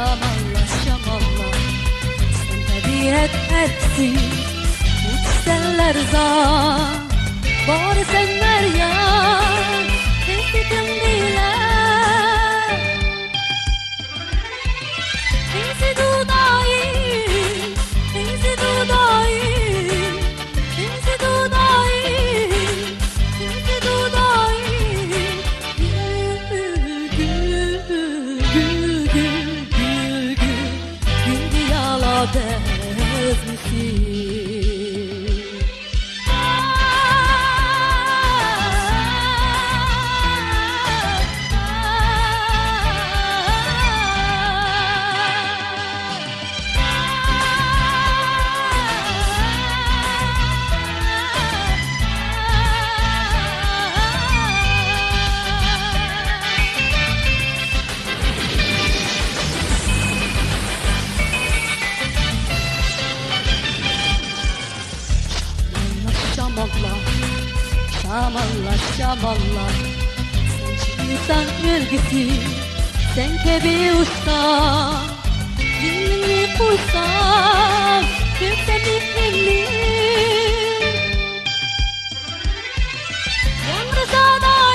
şamallah şamallah. Sen tabiat ersin uçseller zan. Bari sen ver ya tehdidin bile. Teyze dudağı, teyze dudağı, teyze dudağı, teyze dudağı. Gül gül gül gül gül gül gül yala bezmişsin. Şamallah, şamallah, şamallah. Sen insan gölgesi, sen kebi usta. Dilini kursam, gökten iklimli. Yalnız adam